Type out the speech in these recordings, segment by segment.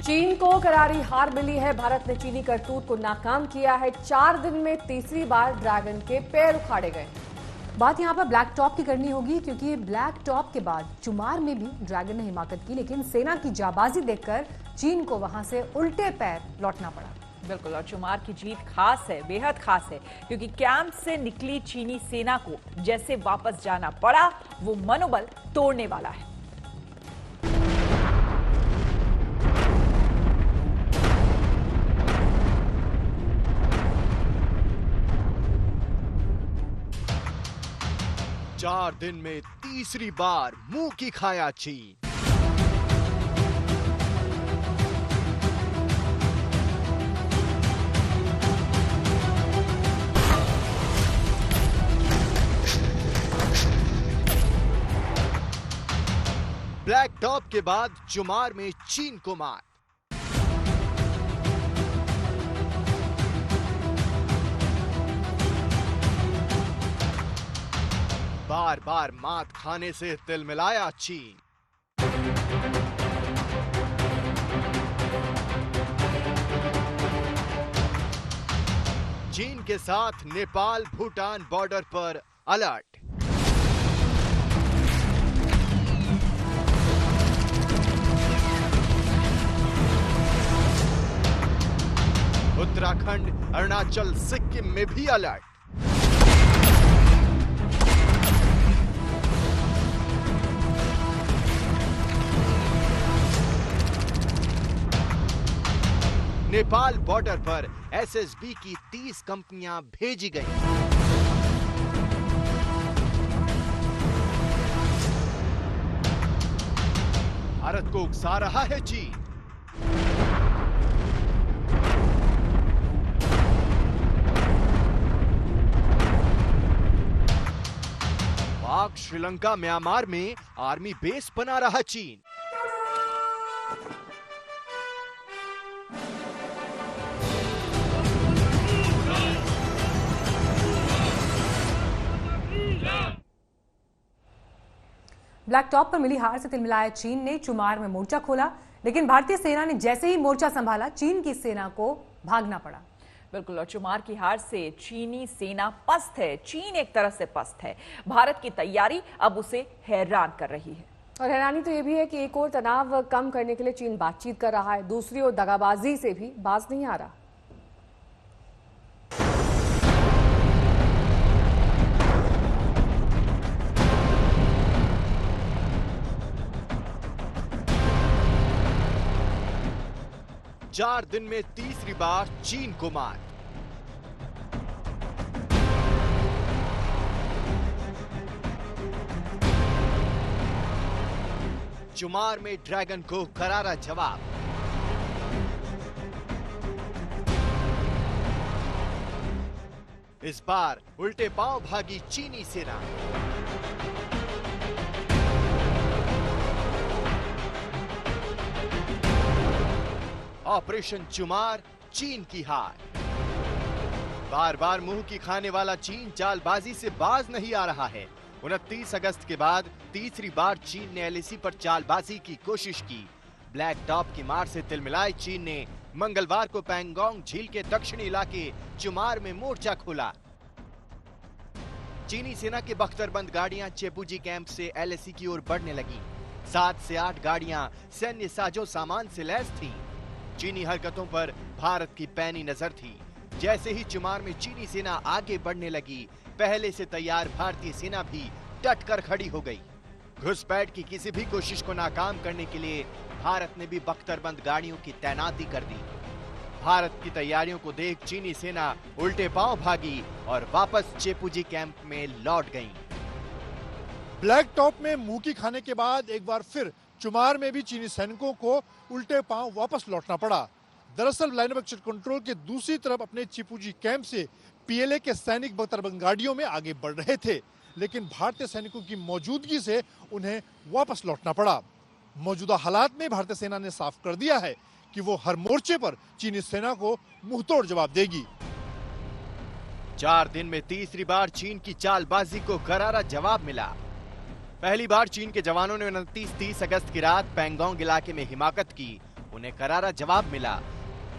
चीन को करारी हार मिली है। भारत ने चीनी करतूत को नाकाम किया है। 4 दिन में तीसरी बार ड्रैगन के पैर उखाड़े गए। बात यहाँ पर ब्लैक टॉप की करनी होगी, क्योंकि ब्लैक टॉप के बाद चुमार में भी ड्रैगन ने हिमाकत की, लेकिन सेना की जाबाजी देखकर चीन को वहां से उल्टे पैर लौटना पड़ा। बिल्कुल, और चुमार की जीत खास है, बेहद खास है, क्योंकि कैंप से निकली चीनी सेना को जैसे वापस जाना पड़ा, वो मनोबल तोड़ने वाला है। चार दिन में तीसरी बार मुंह की खाया चीन। ब्लैक टॉप के बाद चुमार में चीन को मार। बार बार मात खाने से तिलमिलाया चीन। चीन के साथ नेपाल भूटान बॉर्डर पर अलर्ट। उत्तराखंड, अरुणाचल, सिक्किम में भी अलर्ट। नेपाल बॉर्डर पर एसएसबी की 30 कंपनियां भेजी गईं। भारत को उकसा रहा है चीन। पाक, श्रीलंका, म्यांमार में आर्मी बेस बना रहा चीन। ब्लैक टॉप पर मिली हार से तिलमिलाया चीन ने चुमार में मोर्चा खोला, लेकिन भारतीय सेना ने जैसे ही मोर्चा संभाला, चीन की सेना को भागना पड़ा। बिल्कुल, और चुमार की हार से चीनी सेना पस्त है। चीन एक तरह से पस्त है। भारत की तैयारी अब उसे हैरान कर रही है। और हैरानी तो ये भी है कि एक और तनाव कम करने के लिए चीन बातचीत कर रहा है, दूसरी ओर दगाबाजी से भी बाज नहीं आ रहा। चार दिन में तीसरी बार चीन को मार। चुमार में ड्रैगन को करारा जवाब। इस बार उल्टे पांव भागी चीनी सेना। ऑपरेशन चुमार, चीन की हार। बार बार मुंह की खाने वाला चीन चालबाजी से बाज नहीं आ रहा है। 29 अगस्त के बाद तीसरी बार चीन ने एलएसी पर चालबाजी की कोशिश की। ब्लैक टॉप की मार से तिलमिलाए चीन ने मंगलवार को पैंगोंग झील के दक्षिणी इलाके चुमार में मोर्चा खोला। चीनी सेना की बख्तरबंद गाड़ियां चेपुजी कैंप से एलएसी की ओर बढ़ने लगी। 7 से 8 गाड़ियां सैन्य साजो सामान से लैस थीं। चीनी हरकतों पर भारत की पैनी नजर थी। जैसे ही चुमार में चीनी सेना आगे बढ़ने लगी, पहले से तैयार भारतीय सेना भी डट कर खड़ी हो गई। घुसपैठ की किसी भी कोशिश को नाकाम करने के लिए भारत ने भी बख्तरबंद गाड़ियों की तैनाती कर दी। भारत की तैयारियों को देख चीनी सेना उल्टे पांव भागी और वापस चेपुजी कैंप में लौट गई। ब्लैक टॉप में मुंह की खाने के बाद एक बार फिर चुमार में भी चीनी सैनिकों को उल्टे पांव वापस लौटना पड़ा। दरअसल लाइन ऑफ एक्शन कंट्रोल के दूसरी तरफ अपने चिपुजी कैंप से पीएलए के सैनिक बख्तरबंद गाड़ियों में आगे बढ़ रहे थे, लेकिन भारतीय सैनिकों की मौजूदगी से उन्हें वापस लौटना पड़ा। मौजूदा हालात में भारतीय सेना ने साफ कर दिया है कि वो हर मोर्चे पर चीनी सेना को मुंहतोड़ जवाब देगी। 4 दिन में तीसरी बार चीन की चालबाजी को करारा जवाब मिला। पहली बार चीन के जवानों ने 29-30 अगस्त की रात पैंगोंग इलाके में हिमाकत की। उन्हें करारा जवाब मिला।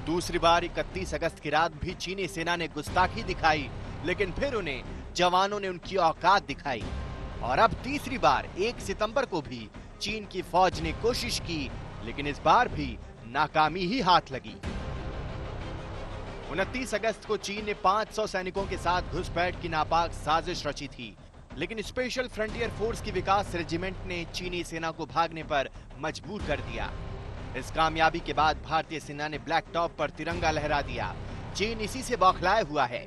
दूसरी बार 31 अगस्त की रात भी चीनी सेना ने गुस्ताखी दिखाई, लेकिन फिर उन्हें जवानों ने उनकी औकात दिखाई। और अब तीसरी बार 1 सितंबर को भी चीन की फौज ने कोशिश की, लेकिन इस बार भी नाकामी ही हाथ लगी। 29 अगस्त को चीन ने 500 सैनिकों के साथ घुसपैठ की नापाक साजिश रची थी, लेकिन स्पेशल फ्रंटियर फोर्स की विकास रेजिमेंट ने चीनी सेना को भागने पर मजबूर कर दिया। इस कामयाबी के बाद भारतीय सेना ने ब्लैक टॉप पर तिरंगा लहरा दिया। चीन इसी से बौखलाया हुआ है।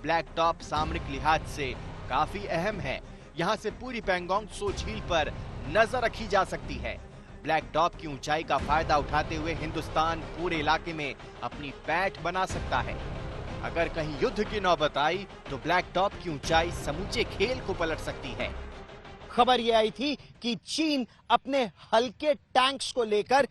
ब्लैक टॉप सामरिक लिहाज से काफी अहम है। यहाँ से पूरी पैंगोंग त्सो झील पर नजर रखी जा सकती है। ब्लैक टॉप की ऊंचाई का फायदा उठाते हुए हिंदुस्तान पूरे इलाके में अपनी पैठ बना सकता है। अगर कहीं युद्ध की नौबत आई तो ब्लैक टॉप की ऊंचाई समूचे खेल को पलट सकती है। खबर यह आई थी कि चीन अपने हल्के टैंक्स को लेकर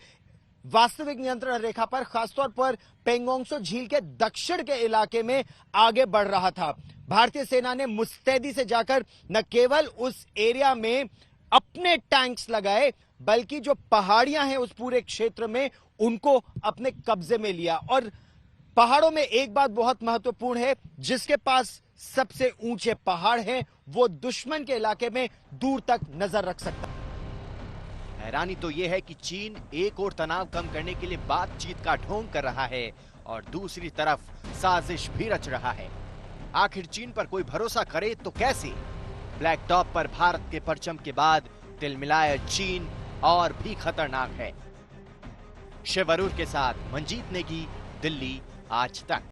वास्तविक नियंत्रण रेखा पर, खासतौर पर पैंगोंग त्सो झील के दक्षिण के इलाके में आगे बढ़ रहा था। भारतीय सेना ने मुस्तैदी से जाकर न केवल उस एरिया में अपने टैंक्स लगाए, बल्कि जो पहाड़ियां हैं उस पूरे क्षेत्र में उनको अपने कब्जे में लिया। और पहाड़ों में एक बात बहुत महत्वपूर्ण है, जिसके पास सबसे ऊंचे पहाड़ हैं वो दुश्मन के इलाके में दूर तक नजर रख सकता है। हैरानी तो यह है कि चीन एक और तनाव कम करने के लिए बातचीत का ढोंग कर रहा है और दूसरी तरफ साजिश भी रच रहा है। आखिर चीन पर कोई भरोसा करे तो कैसे? ब्लैक टॉप पर भारत के परचम के बाद तिलमिलाया चीन और भी खतरनाक है। शिव अरूर के साथ मंजीत नेगी, दिल्ली आज तक।